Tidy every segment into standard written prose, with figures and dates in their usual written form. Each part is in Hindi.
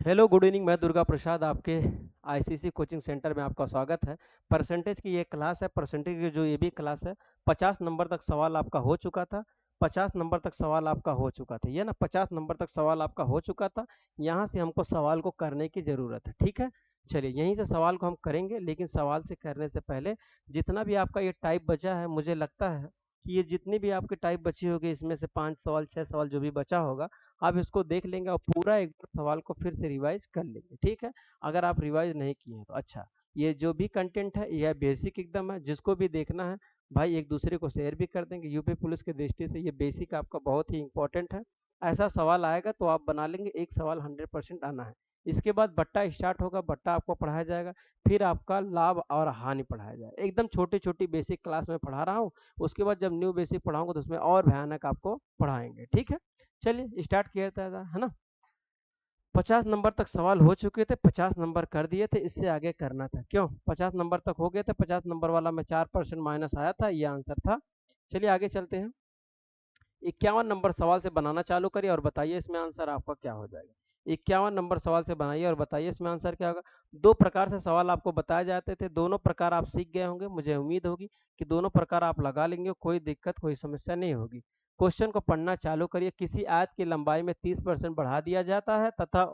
Hello good evening. मैं दुर्गा प्रसाद आपके आईसीसी कोचिंग सेंटर में आपका स्वागत है। परसेंटेज की ये क्लास है। परसेंटेज की जो ये भी क्लास है, 50 नंबर तक सवाल आपका हो चुका था। 50 नंबर तक सवाल आपका हो चुका था, ये ना 50 नंबर तक सवाल आपका हो चुका था। यहाँ से हमको सवाल को करने की ज़रूरत है, ठीक है। चलिए यहीं से सवाल को हम करेंगे, लेकिन सवाल से करने से पहले जितना भी आपका ये टाइप बचा है, मुझे लगता है कि ये जितनी भी आपकी टाइप बची होगी, इसमें से 5 सवाल 6 सवाल जो भी बचा होगा, आप इसको देख लेंगे और पूरा एक बार सवाल को फिर से रिवाइज कर लेंगे, ठीक है। अगर आप रिवाइज नहीं किए हैं तो अच्छा, ये जो भी कंटेंट है यह बेसिक एकदम है। जिसको भी देखना है भाई एक दूसरे को शेयर भी कर देंगे। यूपी पुलिस की दृष्टि से ये बेसिक आपका बहुत ही इंपॉर्टेंट है। ऐसा सवाल आएगा तो आप बना लेंगे, एक सवाल 100% आना है। इसके बाद बट्टा स्टार्ट होगा, बट्टा आपको पढ़ाया जाएगा। फिर आपका लाभ और हानि पढ़ाया जाएगा। एकदम छोटी छोटी बेसिक क्लास में पढ़ा रहा हूँ। उसके बाद जब न्यू बेसिक पढ़ाऊंगा तो उसमें और भयानक आपको पढ़ाएंगे, ठीक है। चलिए स्टार्ट किया जाता है ना। 50 नंबर तक सवाल हो चुके थे, 50 नंबर कर दिए थे, इससे आगे करना था। क्यों? 50 नंबर तक हो गए थे, 50 नंबर वाला में 4% माइनस आया था, ये आंसर था। चलिए आगे चलते हैं। 51 नंबर सवाल से बनाना चालू करिए और बताइए इसमें आंसर आपका क्या हो जाएगा। 51 नंबर सवाल से बनाइए और बताइए इसमें आंसर क्या होगा। दो प्रकार से सवाल आपको बताए जाते थे, दोनों प्रकार आप सीख गए होंगे। मुझे उम्मीद होगी कि दोनों प्रकार आप लगा लेंगे, कोई दिक्कत कोई समस्या नहीं होगी। क्वेश्चन को पढ़ना चालू करिए। किसी आयत की लंबाई में 30% बढ़ा दिया जाता है तथा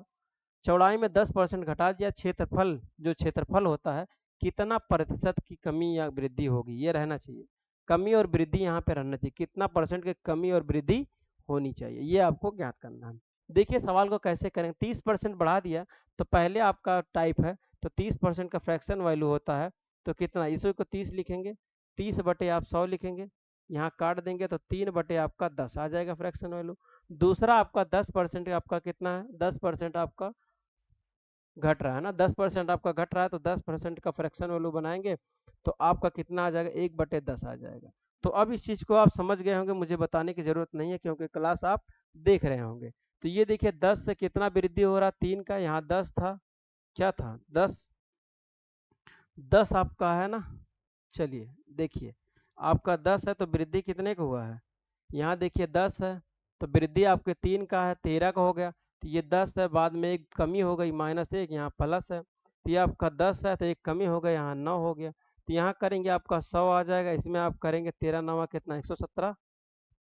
चौड़ाई में 10% घटा दिया, क्षेत्रफल जो क्षेत्रफल होता है कितना प्रतिशत की कमी या वृद्धि होगी, ये रहना चाहिए। कमी और वृद्धि यहाँ पे रहना चाहिए, कितना परसेंट की कमी और वृद्धि होनी चाहिए, ये आपको ज्ञात करना है। देखिए सवाल को कैसे करेंगे। 30% बढ़ा दिया तो पहले आपका टाइप है, तो 30% का फ्रैक्शन वैल्यू होता है, तो कितना, इसको 30 लिखेंगे, 30 बटे आप 100 लिखेंगे, यहाँ काट देंगे तो 3 बटे आपका 10 आ जाएगा फ्रैक्शन वैल्यू। दूसरा आपका 10% आपका कितना है, 10% आपका घट रहा है ना, 10% आपका घट रहा है, तो 10% का फ्रैक्शन वैल्यू बनाएंगे तो आपका कितना आ जाएगा, 1/10 आ जाएगा। तो अब इस चीज को आप समझ गए होंगे, मुझे बताने की जरूरत नहीं है क्योंकि क्लास आप देख रहे होंगे। तो ये देखिए 10 से कितना वृद्धि हो रहा है, 3 का, यहाँ 10 था, क्या था 10, 10 आपका है ना। चलिए देखिए, आपका 10 है तो वृद्धि कितने का हुआ है, यहाँ देखिए 10 है तो वृद्धि आपके 3 का है, 13 का हो गया। तो ये 10 है, बाद में एक कमी हो गई -1, यहाँ प्लस है, तो ये आपका 10 है तो एक कमी हो गई, यहाँ 9 हो गया। तो यहाँ करेंगे आपका 100 आ जाएगा, इसमें आप करेंगे 13 9 कितना, 117,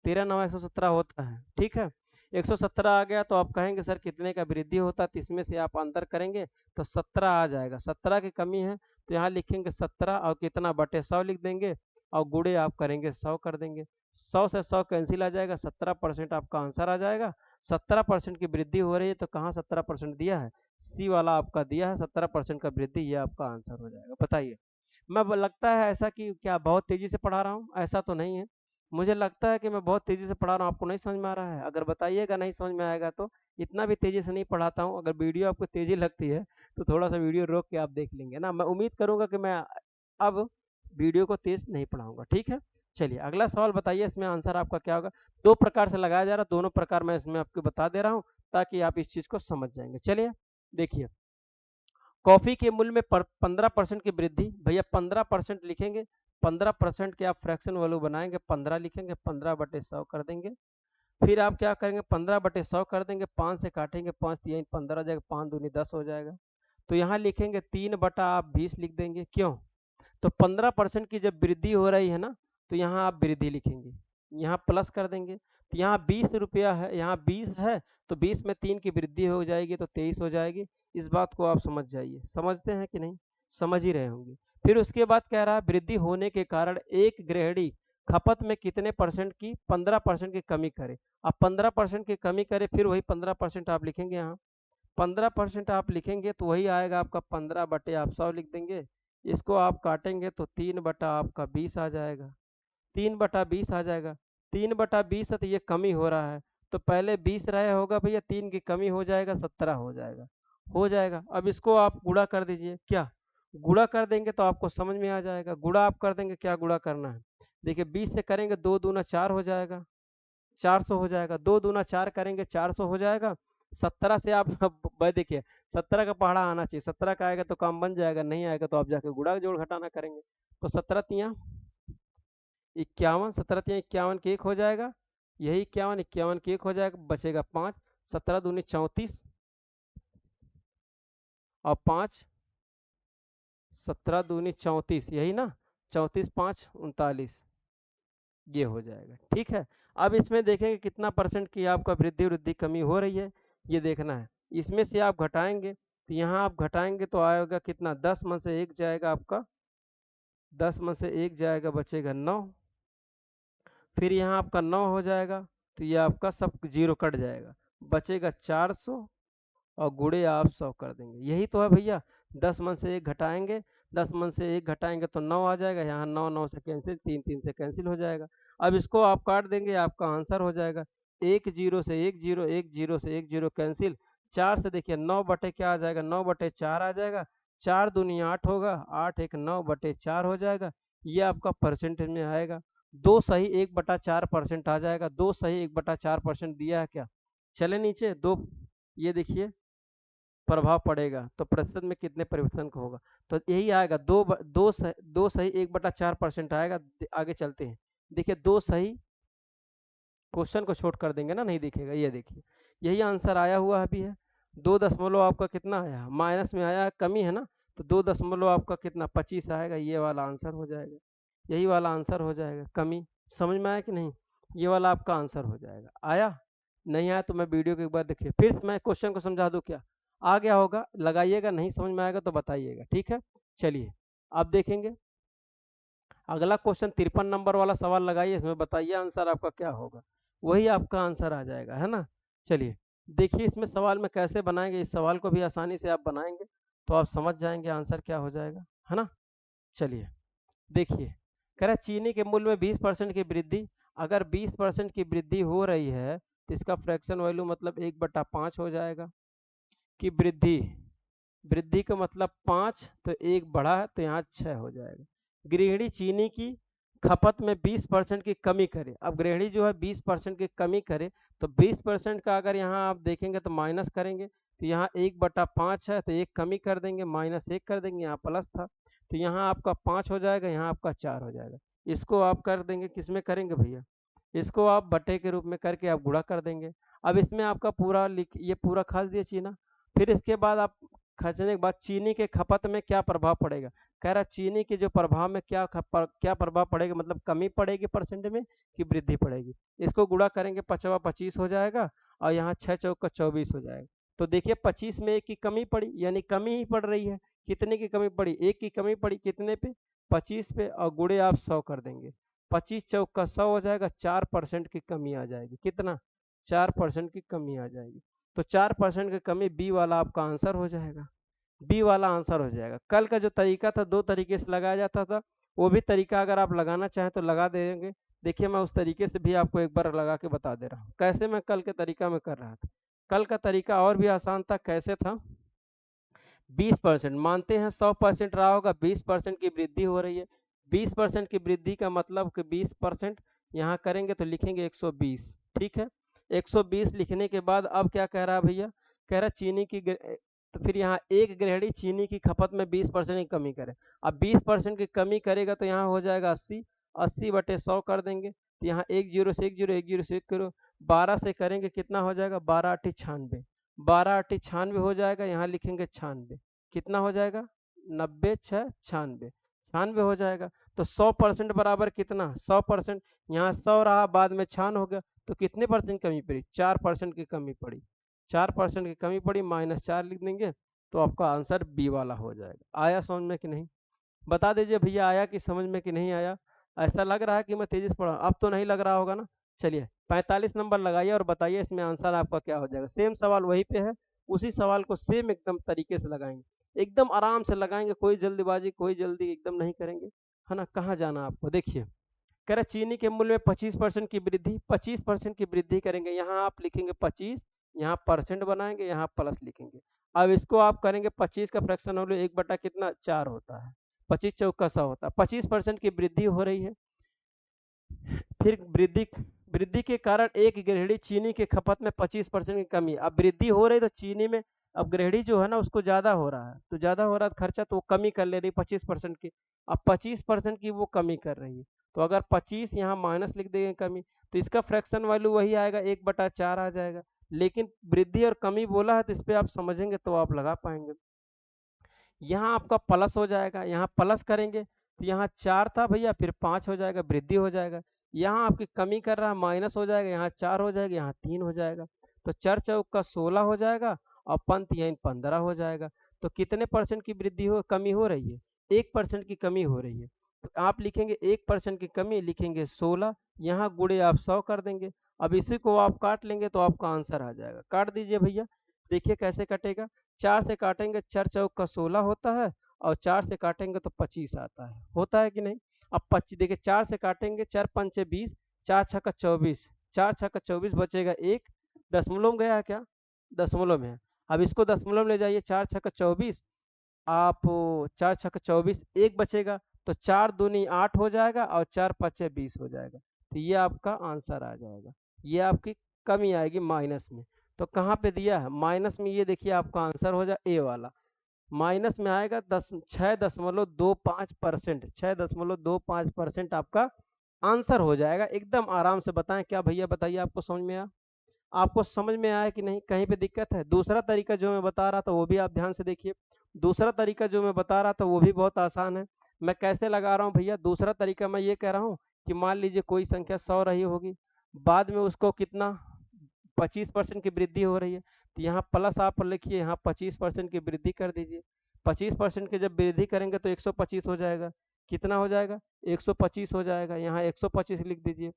13 9 117 होता है, ठीक है। 117 आ गया तो आप कहेंगे सर कितने का वृद्धि होता है, तो इसमें से आप अंदर करेंगे तो 17 आ जाएगा। 17 की कमी है तो यहाँ लिखेंगे 17 और कितना बटे 100 लिख देंगे और गुड़े आप करेंगे 100 कर देंगे। 100 से 100 कैंसिल आ जाएगा, 17% आपका आंसर आ जाएगा। 17% की वृद्धि हो रही है तो कहाँ 17% दिया है, सी वाला आपका दिया है, 17% का वृद्धि, ये आपका आंसर हो जाएगा। बताइए, लगता है ऐसा कि क्या बहुत तेजी से पढ़ा रहा हूँ? ऐसा तो नहीं है। मुझे लगता है कि मैं बहुत तेजी से पढ़ा रहा हूँ, आपको नहीं समझ में आ रहा है? अगर बताइएगा नहीं समझ में आएगा तो, इतना भी तेजी से नहीं पढ़ाता हूँ। अगर वीडियो आपको तेजी लगती है तो थोड़ा सा वीडियो रोक के आप देख लेंगे ना। मैं उम्मीद करूंगा कि मैं अब वीडियो को तेज नहीं पढ़ाऊंगा, ठीक है। चलिए अगला सवाल बताइए, इसमें आंसर आपका क्या होगा। दो प्रकार से लगाया जा रहा है, दोनों प्रकार मैं इसमें आपको बता दे रहा हूँ ताकि आप इस चीज को समझ जाएंगे। चलिए देखिए, कॉफी के मूल्य में 15% की वृद्धि, भैया 15% लिखेंगे, 15% के आप फ्रैक्शन वैल्यू बनाएंगे, 15 लिखेंगे, 15/100 कर देंगे। फिर आप क्या करेंगे, 15/100 कर देंगे, 5 से काटेंगे, 5 यही 15 हो जाएगा, 5 दूनी 10 हो जाएगा। तो यहाँ लिखेंगे 3/20 लिख देंगे। क्यों? तो 15% की जब वृद्धि हो रही है ना, तो यहाँ आप वृद्धि लिखेंगे, यहाँ प्लस कर देंगे। तो यहाँ 20 रुपया है, यहाँ 20 है, तो 20 में 3 की वृद्धि हो जाएगी तो 23 हो जाएगी। इस बात को आप समझ जाइए, समझते हैं कि नहीं? समझ ही रहे होंगे। फिर उसके बाद कह रहा है वृद्धि होने के कारण एक गृहिणी खपत में कितने परसेंट की, 15% की कमी करे। अब 15% की कमी करे, फिर वही 15% आप लिखेंगे, यहाँ 15% आप लिखेंगे तो वही आएगा आपका 15/100 लिख देंगे। इसको आप काटेंगे तो 3/20 आ जाएगा, 3/20 आ जाएगा। 3/20 है तो ये कमी हो रहा है, तो पहले 20 रहे होगा भैया, 3 की कमी हो जाएगा, 17 हो जाएगा, हो जाएगा। अब इसको आप गुणा कर दीजिए, क्या गुणा कर देंगे तो आपको समझ में आ जाएगा। गुणा आप कर देंगे, क्या गुणा करना है, देखिए 20 से करेंगे 2 दूना 4 हो जाएगा, 400 हो जाएगा। 2 दूना 4 करेंगे, 400 हो जाएगा। 17 से आप भाई देखिए, 17 का पहाड़ा आना चाहिए, 17 का आएगा तो काम बन जाएगा, नहीं आएगा तो आप जाके गुणा जोड़ घटाना करेंगे। तो 17 तिया 51, 17 तिया 51 के एक हो जाएगा, यही 51 51 के एक हो जाएगा, बचेगा 5, 17 दूनी 34, और 5 17 दूनी 34, यही ना, 34 5 39, ये हो जाएगा। ठीक है, अब इसमें देखेंगे कितना परसेंट की आपका वृद्धि वृद्धि कमी हो रही है, ये देखना है। इसमें से आप घटाएंगे तो यहाँ आप घटाएंगे तो आएगा कितना, 10 में से 1 जाएगा आपका, 10 में से 1 जाएगा, बचेगा 9। फिर यहाँ आपका 9 हो जाएगा तो ये आपका सब जीरो कट जाएगा, बचेगा 400 और गुणे आप 100 कर देंगे। यही तो है भैया, 10 में से 1 घटाएंगे, 10 में से 1 घटाएंगे तो 9 आ जाएगा, यहाँ 9 9 से कैंसिल, 3 3 से कैंसिल हो जाएगा। अब इसको आप काट देंगे, आपका आंसर हो जाएगा 1 0 से 1 0, 1 0 से 1 0 कैंसिल, 4 से देखिए 9 बटे क्या आ जाएगा, 9 बटे 4 आ जाएगा, 4 दूनी 8 होगा, 8 1 9 बटे 4 हो जाएगा, ये आपका परसेंटेज में आएगा। 2 सही 1/4% आ जाएगा, 2 सही 1/4% दिया है क्या, चले नीचे 2, ये देखिए प्रभाव पड़ेगा तो प्रतिशत में कितने परिवर्तन का होगा, तो यही आएगा, दो सही 1/4% आएगा। आगे चलते हैं, देखिए 2 सही, क्वेश्चन को छोट कर देंगे ना, नहीं दिखेगा, ये देखिए यही आंसर आया हुआ अभी है। 2 दशमलव आपका कितना आया, माइनस में आया, कमी है ना, तो 2 दशमलव आपका कितना 25 आएगा, ये वाला आंसर हो जाएगा, यही वाला आंसर हो जाएगा, कमी। समझ में आया कि नहीं, ये वाला आपका आंसर हो जाएगा। आया, नहीं आया तो मैं वीडियो को एक बार देखिए, फिर मैं क्वेश्चन को समझा दूं क्या, आ गया होगा लगाइएगा, नहीं समझ में आएगा तो बताइएगा, ठीक है। चलिए अब देखेंगे अगला क्वेश्चन, 53 नंबर वाला सवाल लगाइए, इसमें बताइए आंसर आपका क्या होगा, वही आपका आंसर आ जाएगा, है ना। चलिए देखिए इसमें सवाल में कैसे बनाएंगे, इस सवाल को भी आसानी से आप बनाएंगे तो आप समझ जाएंगे आंसर क्या हो जाएगा, है ना। चलिए देखिए, कह रहा है चीनी के मूल्य में 20% की वृद्धि, अगर 20% की वृद्धि हो रही है तो इसका फ्रैक्शन वैल्यू मतलब 1/5 हो जाएगा, कि वृद्धि, वृद्धि का मतलब 5 तो 1 बढ़ा है तो यहाँ 6 हो जाएगा। गृहिणी चीनी की खपत में 20% की कमी करे, अब गृहिणी जो है 20% की कमी करे तो 20% का अगर यहाँ आप देखेंगे तो माइनस करेंगे तो यहाँ 1/5 है तो 1 कमी कर देंगे, -1 कर देंगे, यहाँ प्लस था तो यहाँ आपका 5 हो जाएगा, यहाँ आपका 4 हो जाएगा। इसको आप कर देंगे, किस में करेंगे भैया, इसको आप बटे के रूप में करके आप गुणा कर देंगे। अब इसमें आपका पूरा लिख, ये पूरा खास दिए चीना, फिर इसके बाद आप खर्चने के बाद चीनी के खपत में क्या प्रभाव पड़ेगा, कह रहा चीनी के जो प्रभाव में क्या प्रभाव पड़ेगा, मतलब कमी पड़ेगी परसेंट में कि वृद्धि पड़ेगी। इसको गुणा करेंगे, 5 25 हो जाएगा और यहाँ 6 चौका 24 हो जाएगा। तो देखिए 25 में 1 की कमी पड़ी, यानी कमी ही पड़ रही है, कितने की कमी पड़ी, 1 की कमी पड़ी, कितने पे 25 पे, और गुणे आप 100 कर देंगे, 25 चौका 100 हो जाएगा, 4% की कमी आ जाएगी, कितना 4% की कमी आ जाएगी। तो 4% की कमी बी वाला आपका आंसर हो जाएगा, बी वाला आंसर हो जाएगा। कल का जो तरीका था 2 तरीके से लगाया जाता था, वो भी तरीका अगर आप लगाना चाहें तो लगा देंगे। देखिए मैं उस तरीके से भी आपको एक बार लगा के बता दे रहा हूँ कैसे मैं कल के तरीका में कर रहा था। कल का तरीका और भी आसान था, कैसे था, 20% मानते हैं 100% रहा होगा, 20% की वृद्धि हो रही है, 20% की वृद्धि का मतलब कि 20% यहाँ करेंगे तो लिखेंगे 120, ठीक है। 120 लिखने के बाद अब क्या कह रहा है भैया, कह रहा चीनी की तो फिर यहाँ एक गृहिणी चीनी की खपत में 20% की कमी करे, अब 20% की कमी करेगा तो यहाँ हो जाएगा 80, 80/100 कर देंगे तो यहाँ 1 0 से 1 0, 1 0 से 1 करो, 12 से करेंगे कितना हो जाएगा, 12 8 96, 12 8 96 हो जाएगा, यहाँ लिखेंगे 96, कितना हो जाएगा 90 6 96, 96 हो जाएगा। तो 100% बराबर कितना, 100%, यहाँ 100 रहा बाद में 96 हो गया तो कितने परसेंट कमी पड़ी, 4% की कमी पड़ी, 4% की कमी पड़ी, -4 लिख देंगे तो आपका आंसर बी वाला हो जाएगा। आया समझ में कि नहीं, बता दीजिए भैया आया कि समझ में कि नहीं आया। ऐसा लग रहा है कि मैं तेजी से पढ़ा, अब तो नहीं लग रहा होगा ना। चलिए 45 नंबर लगाइए और बताइए इसमें आंसर आपका क्या हो जाएगा। सेम सवाल वहीं पे है, उसी सवाल को सेम एकदम तरीके से लगाएंगे, एकदम आराम से लगाएंगे, कोई जल्दीबाजी कोई जल्दी एकदम नहीं करेंगे, है ना। कहाँ जाना आपको, देखिए कह रहा चीनी के मूल्य में 25% की वृद्धि, 25% की वृद्धि करेंगे, यहाँ आप लिखेंगे 25, यहाँ परसेंट बनाएंगे, यहाँ प्लस लिखेंगे। अब इसको आप करेंगे 25 का फ्रैक्शन वैल्यू 1 बटा कितना 4 होता है, 25 चौका 100 होता है, 25% की वृद्धि हो रही है। फिर वृद्धि वृद्धि के कारण एक गृहिणी चीनी के खपत में 25% की कमी, अब वृद्धि हो रही तो चीनी में, अब गृहिणी जो है ना उसको ज्यादा हो रहा है, तो ज्यादा हो रहा है खर्चा तो वो कमी कर ले रही 25% की, अब 25% की वो कमी कर रही है, तो अगर 25 यहाँ माइनस लिख देंगे कमी तो इसका फ्रैक्शन वैल्यू वही आएगा 1/4 आ जाएगा। लेकिन वृद्धि और कमी बोला है तो इस पर आप समझेंगे तो आप लगा पाएंगे। यहाँ आपका प्लस हो जाएगा, यहाँ प्लस करेंगे तो यहाँ 4 था भैया, फिर 5 हो जाएगा, वृद्धि हो जाएगा। यहाँ आपकी कमी कर रहा है, माइनस हो जाएगा, यहाँ 4 हो जाएगा, यहाँ 3 हो जाएगा। तो 4 चौक का 16 हो जाएगा और पंत यहाँ 15 हो जाएगा। तो कितने परसेंट की वृद्धि हो कमी हो रही है? 1% की कमी हो रही है। तो आप लिखेंगे 1% की कमी, लिखेंगे 16, यहाँ गुणे आप 100 कर देंगे। अब इसी को आप काट लेंगे तो आपका आंसर आ जाएगा। काट दीजिए भैया, देखिए कैसे कटेगा। 4 से काटेंगे, 4 चौक का 16 होता है और 4 से काटेंगे तो 25 आता है। होता है कि नहीं? अब 25 देखिए, 4 से काटेंगे, 4 पंचे 20, 4 छक्का 24, 4 छक्का 24 बचेगा 1। दशमलव में गया है क्या? दशमलव में है। अब इसको दशमलव में ले जाइए, 4 छक्का 24, आप 4 छक्का 24, 1 बचेगा तो 4 दूनी 8 हो जाएगा और 4 पचे 20 हो जाएगा। तो ये आपका आंसर आ जाएगा। ये आपकी कमी आएगी माइनस में। तो कहाँ पे दिया है? माइनस में। ये देखिए आपका आंसर हो जाए ए वाला। माइनस में आएगा 6.25%, 6.25% आपका आंसर हो जाएगा। एकदम आराम से बताएं। क्या भैया बताइए, आपको समझ में आया? आपको समझ में आया कि नहीं? कहीं पे दिक्कत है? दूसरा तरीका जो मैं बता रहा था वो भी आप ध्यान से देखिए। दूसरा तरीका जो मैं बता रहा था वो भी बहुत आसान है। मैं कैसे लगा रहा हूँ भैया? दूसरा तरीका मैं ये कह रहा हूँ कि मान लीजिए कोई संख्या 100 रही होगी, बाद में उसको कितना 25% की वृद्धि हो रही है, तो यहाँ प्लस आप लिखिए, यहाँ 25% की वृद्धि कर दीजिए। 25% की जब वृद्धि करेंगे तो 125 हो जाएगा। कितना हो जाएगा? 125 हो जाएगा। यहाँ 125 लिख दीजिए।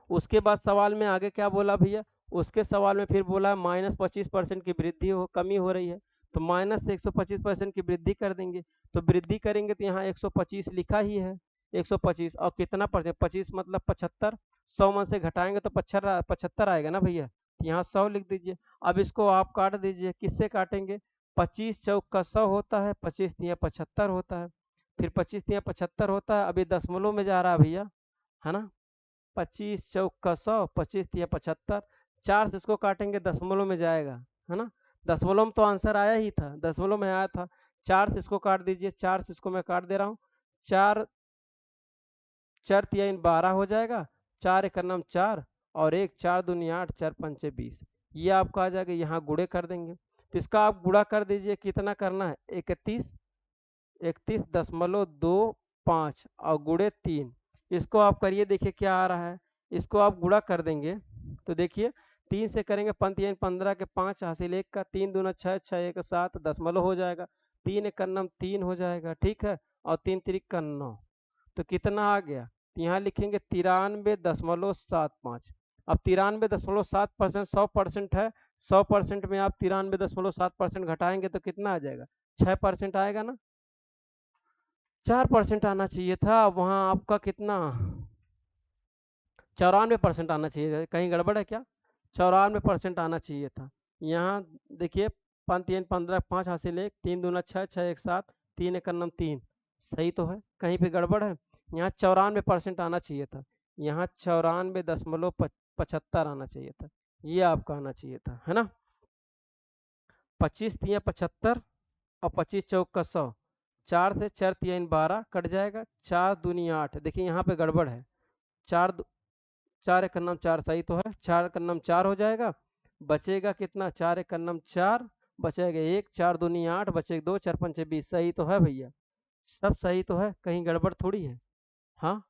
उसके बाद सवाल में आगे क्या बोला भैया? उसके सवाल में फिर बोला -25% की वृद्धि हो कमी हो रही है, तो माइनस से 125% की वृद्धि कर देंगे। तो वृद्धि करेंगे तो यहाँ 125 लिखा ही है। 125 और कितना परसेंट? 25 मतलब 75। 100 में से घटाएंगे तो 75 आएगा ना भैया। तो यहाँ 100 लिख दीजिए। अब इसको आप काट दीजिए। किससे काटेंगे? 25 चौक का 100 होता है, 25 तिया 75 होता है, फिर 25 तिया 75 होता है। अभी दशमलव में जा रहा है भैया, है ना? 25 चौक का 100, 25 तिया 75, 4 से इसको काटेंगे दशमलव में जाएगा, है ना? दशमलव में तो आंसर आया ही था, दशमलव में आया था। 4 से इसको काट दीजिए, 4 से इसको मैं काट दे रहा हूँ। 4 4 तिया 12 हो जाएगा, 4 एक नम 4 और 1 4 दूनी 8, 4 पंचे 20। ये आपका आ जाएगा। यहाँ गुणे कर देंगे तो इसका आप गुणा कर दीजिए। कितना करना है? 31, 31.25 और गुणे 3। इसको आप करिए, देखिए क्या आ रहा है। इसको आप गुणा कर देंगे तो देखिए 3 से करेंगे, 15 के 5 हासिल 1 का, 3 दूना 6, 6 1 7, दशमलव हो जाएगा। 3 एक नम 3 हो जाएगा, ठीक है, और 3 तिरिक का 9। तो कितना आ गया? यहाँ लिखेंगे 93.75। अब 93.7% 100% है। 100% में आप 93.7% घटाएंगे तो कितना आ जाएगा? 6% आएगा ना? 4% आना चाहिए था। वहाँ आपका कितना? 94% आना चाहिए था। कहीं गड़बड़ है क्या? 94% आना चाहिए था। यहाँ देखिए 5 3 15 5 हासिल 1, 3 दूना 6, 6 1 7, 3 एक नम 3। सही तो है? कहीं पे गड़बड़ है? यहाँ 94% आना चाहिए था। यहाँ 94.75 आना चाहिए था। ये आपका आना चाहिए था, है ना? 25 तिया 75 और 25 चौक का 100। 4 से 4 तिया 12 कट जाएगा, 4 दूनी 8। देखिए यहाँ पे गड़बड़ है। 4 एक नम 4 सही तो है, 4 एक नम 4 हो जाएगा। बचेगा कितना? 4 एक नम 4, बचेगा 1, 4 दूनी 8, बचेगा 2, 4 पंचे 20। सही तो है भैया? सब सही तो है, कहीं गड़बड़ थोड़ी है। हाँ,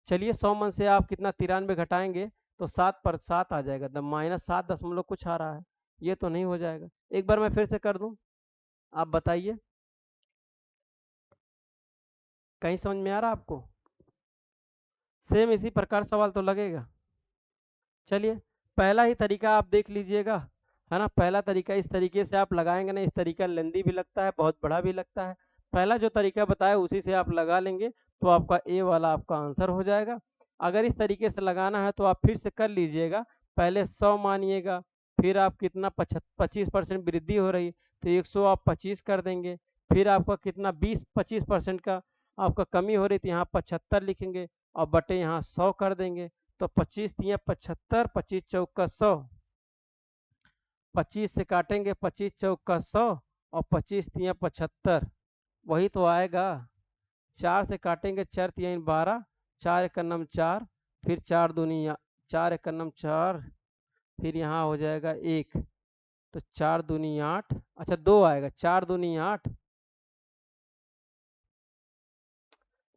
चलिए 100 मन से आप कितना 93 घटाएंगे तो 7 आ जाएगा। -7 दशमलव कुछ आ रहा है। ये तो नहीं हो जाएगा। एक बार मैं फिर से कर दूं, आप बताइए, कहीं समझ में आ रहा आपको? सेम इसी प्रकार सवाल तो लगेगा। चलिए पहला ही तरीका आप देख लीजिएगा, है ना? पहला तरीका इस तरीके से आप लगाएंगे ना, इस तरीका लेंदी भी लगता है, बहुत बड़ा भी लगता है। पहला जो तरीका बताया उसी से आप लगा लेंगे तो आपका ए वाला आपका आंसर हो जाएगा। अगर इस तरीके से लगाना है तो आप फिर से कर लीजिएगा। पहले 100 मानिएगा, फिर आप कितना 25% वृद्धि हो रही तो 100 आप 25 कर देंगे। फिर आपका कितना 20-25% का आपका कमी हो रही तो यहाँ 75 लिखेंगे और बटे यहाँ 100 कर देंगे। तो 25 तिया 75, 25 चौक का 100, 25 से काटेंगे 25 चौक का 100 और 25 तिया 75, वही तो आएगा। 4 से काटेंगे 4 तिया 12, 4 एक नम 4, फिर 4 दूनी 4 एक नम 4, फिर यहाँ हो जाएगा 1, तो 4 दूनी 8, अच्छा 2 आएगा, 4 दूनी 8,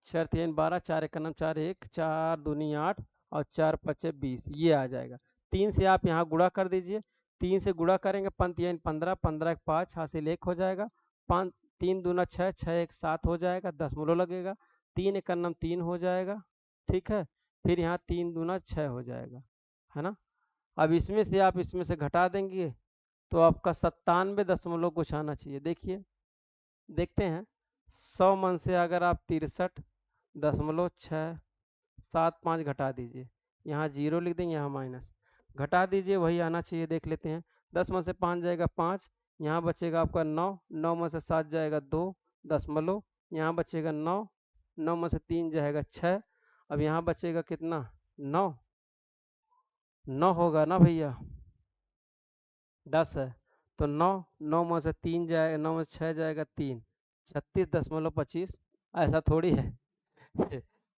4 3 12, 4 1 9 4 1, 4 दूनी 8 और 4 5 20, ये आ जाएगा। 3 से आप यहाँ गुणा कर दीजिए, 3 से गुणा करेंगे 5 3 15, 15 1 5, हासिल 1 हो जाएगा। 5 3 दूना 6, 6 1 7 हो जाएगा, दशमलव लगेगा। 3 1 9 3 हो जाएगा, ठीक है। फिर यहाँ 3 दूना 6 हो जाएगा, है ना। अब इसमें से आप इसमें से घटा देंगे तो आपका 97 दशमलव कुछ आना चाहिए। देखिए, देखते हैं। 100 मन से अगर आप 63.675 घटा दीजिए, यहाँ जीरो लिख देंगे, यहाँ माइनस, घटा दीजिए, वही आना चाहिए। देख लेते हैं। 10 में से 5 जाएगा 5, यहाँ बचेगा आपका 9, 9 में से 7 जाएगा 2 दशमलव, यहाँ बचेगा 9, 9 में से 3 जाएगा 6, अब यहाँ बचेगा कितना, 9, 9 होगा ना भैया, 10 है तो 9, 9 में से 3 जाएगा, 9 में से 6 जाएगा 3, 36.25। ऐसा थोड़ी है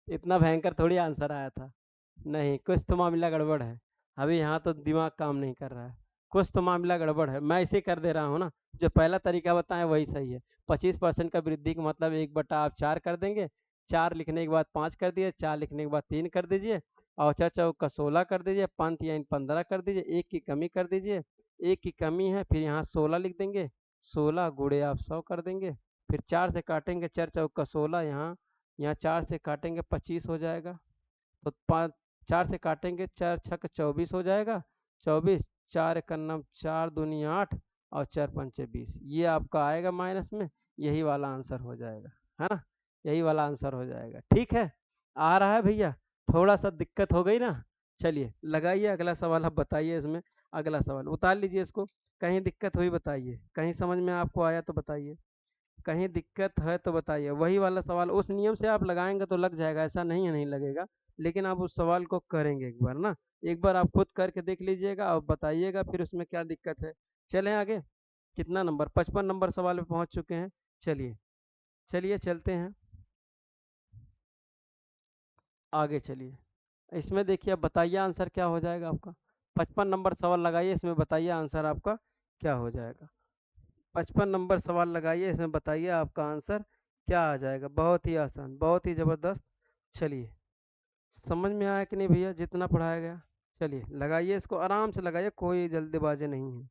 इतना भयंकर थोड़ी आंसर आया था। नहीं, कुछ तो मामला गड़बड़ है। अभी यहाँ तो दिमाग काम नहीं कर रहा है, कुछ तो मामला गड़बड़ है। मैं इसे कर दे रहा हूँ ना, जो पहला तरीका बताया वही सही है। 25% का वृद्धि का मतलब 1/4 कर देंगे, 4 लिखने के बाद 5 कर दिए, 4 लिखने के बाद 3 कर दीजिए, और 4 चौका 16 कर दीजिए, 5 3 15 कर दीजिए, 1 की कमी कर दीजिए, 1 की कमी है, फिर यहाँ 16 लिख देंगे, 16 गुणे आप 100 कर देंगे, फिर 4 से काटेंगे, 4 चौका 16, यहाँ 4 से काटेंगे 25 हो जाएगा, तो 4 से काटेंगे, 4 छक 24 हो जाएगा, 24, 4 एक 4 दूनी 8 और 4 पंचे 20, ये आपका आएगा माइनस में, यही वाला आंसर हो जाएगा, है ना, यही वाला आंसर हो जाएगा। ठीक है, आ रहा है भैया, थोड़ा सा दिक्कत हो गई ना। चलिए लगाइए अगला सवाल, आप बताइए इसमें। अगला सवाल उतार लीजिए इसको, कहीं दिक्कत हुई बताइए, कहीं समझ में आपको आया तो बताइए, कहीं दिक्कत है तो बताइए। वही वाला सवाल उस नियम से आप लगाएंगे तो लग जाएगा, ऐसा नहीं है नहीं लगेगा, लेकिन आप उस सवाल को करेंगे एक बार ना, एक बार आप खुद करके देख लीजिएगा और बताइएगा फिर उसमें क्या दिक्कत है। चलें आगे, कितना नंबर, 55 नंबर सवाल पे पहुंच चुके हैं। चलिए चलिए चलते हैं आगे, चलिए। इसमें देखिए, अब बताइए आंसर क्या हो जाएगा आपका। 55 नंबर सवाल लगाइए, इसमें बताइए आंसर आपका क्या हो जाएगा। 55 नंबर सवाल लगाइए, इसमें बताइए आपका आंसर क्या आ जाएगा। बहुत ही आसान, बहुत ही ज़बरदस्त। चलिए, समझ में आया कि नहीं भैया जितना पढ़ाया गया। चलिए लगाइए, इसको आराम से लगाइए, कोई जल्दीबाजी नहीं है,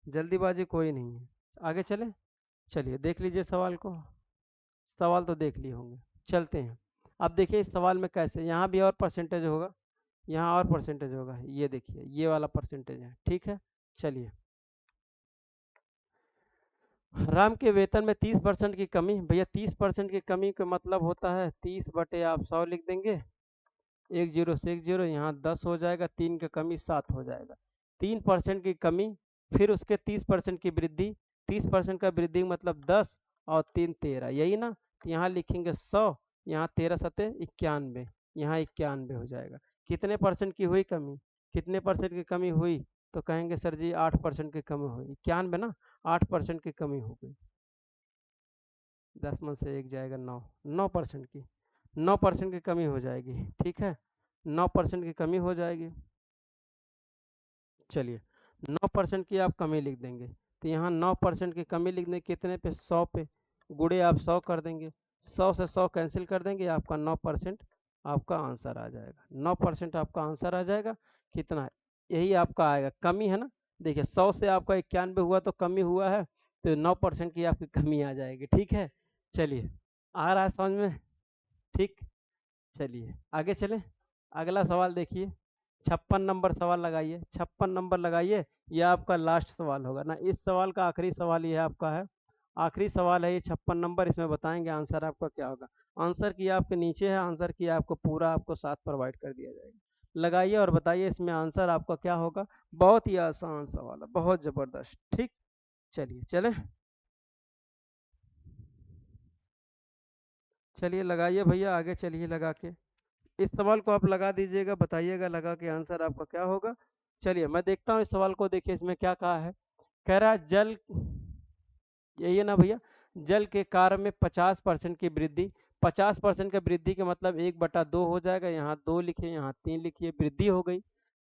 जल्दीबाजी कोई नहीं है। आगे चलें, चलिए देख लीजिए सवाल को, सवाल तो देख लिए होंगे। चलते हैं, अब देखिए इस सवाल में कैसे, यहाँ भी और परसेंटेज होगा, यहाँ और परसेंटेज होगा, ये देखिए ये वाला परसेंटेज है, ठीक है। चलिए, राम के वेतन में 30% की कमी, भैया 30% की कमी का मतलब होता है 30 बटे आप 100 लिख देंगे, 1 जीरो से 1 जीरो, यहाँ 10 हो जाएगा, 3 की कमी 7 हो जाएगा। 3% की कमी, फिर उसके 30% की वृद्धि, 30% का वृद्धि मतलब 10 और 3 13, यही ना। तो यहाँ लिखेंगे 100, यहाँ 13 सते 91, यहाँ 91 हो जाएगा। कितने परसेंट की हुई कमी, कितने परसेंट की कमी हुई, तो कहेंगे सर जी 8% की कमी हुई, 91 ना, 8% की कमी हो गई। 10 में से 1 जाएगा 9, 9% की, 9% की कमी हो जाएगी, ठीक है, 9% की कमी हो जाएगी। चलिए 9% की आप कमी लिख देंगे, तो यहाँ 9% की कमी लिख देंगे, कितने पे, 100 पे, गुड़े आप 100 कर देंगे, 100 से 100 कैंसिल कर देंगे, आपका 9% आपका आंसर आ जाएगा, 9% आपका आंसर आ जाएगा। कितना है, यही आपका आएगा, कमी है ना। देखिए 100 से आपका 91 हुआ तो कमी हुआ है, तो 9% की आपकी कमी आ जाएगी, ठीक है। चलिए, आ रहा है समझ में, ठीक। चलिए आगे चलें, अगला सवाल देखिए, 56 नंबर सवाल लगाइए, 56 नंबर लगाइए, ये आपका लास्ट सवाल होगा ना, इस सवाल का आखिरी सवाल ये आपका है, आखिरी सवाल है ये 56 नंबर, इसमें बताएंगे आंसर आपका क्या होगा। आंसर की आपके नीचे है, आंसर की आपको पूरा आपको साथ प्रोवाइड कर दिया जाएगा। लगाइए और बताइए इसमें आंसर आपका क्या होगा। बहुत ही आसान सवाल है, बहुत ज़बरदस्त, ठीक। चलिए चलें, चलिए लगाइए भैया, आगे चलिए लगा के, इस सवाल को आप लगा दीजिएगा, बताइएगा लगा के आंसर आपका क्या होगा। चलिए मैं देखता हूँ इस सवाल को, देखिए इसमें क्या कहा है। कह रहा है जल, यही है ना भैया, जल के कार्य में 50% की वृद्धि, 50% का वृद्धि का मतलब 1/2 हो जाएगा, यहाँ 2 लिखिए, यहाँ 3 लिखिए, वृद्धि हो गई,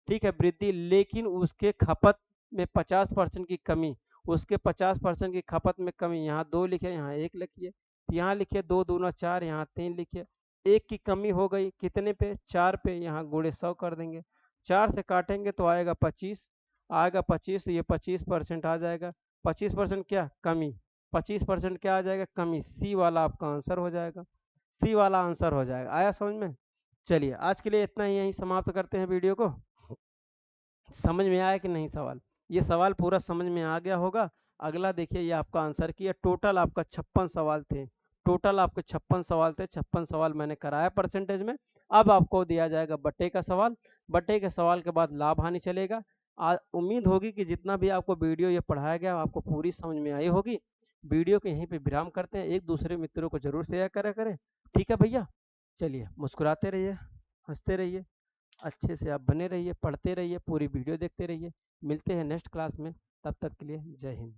ठीक है वृद्धि, लेकिन उसके खपत में 50% की कमी, उसके 50% की खपत में कमी, यहाँ 2 लिखे, यहाँ 1 लिखिए, यहाँ लिखिए 2 दूना 4, यहाँ 3 लिखिए, एक की कमी हो गई कितने पे, 4 पे, यहाँ गुणे 100 कर देंगे। 4 से काटेंगे तो आएगा 25, आएगा 25, ये 25% आ जाएगा। 25% क्या कमी, 25% क्या आ जाएगा कमी, सी वाला आपका आंसर हो जाएगा, सी वाला आंसर हो जाएगा। आया समझ में? चलिए आज के लिए इतना ही, यहीं समाप्त करते हैं वीडियो को। समझ में आया कि नहीं सवाल? ये सवाल पूरा समझ में आ गया होगा। अगला देखिए, ये आपका आंसर किया, टोटल आपका 56 सवाल थे, टोटल आपके 56 सवाल थे, 56 सवाल मैंने कराया परसेंटेज में। अब आपको दिया जाएगा बट्टे का सवाल, बट्टे के सवाल के बाद लाभ हानि चलेगा। उम्मीद होगी कि जितना भी आपको वीडियो ये पढ़ाया गया आपको पूरी समझ में आई होगी। वीडियो को यहीं पे विराम करते हैं, एक दूसरे मित्रों को जरूर शेयर करा करें। ठीक है भैया, चलिए मुस्कुराते रहिए, हंसते रहिए, अच्छे से आप बने रहिए, पढ़ते रहिए, पूरी वीडियो देखते रहिए। मिलते हैं नेक्स्ट क्लास में, तब तक के लिए जय हिंद।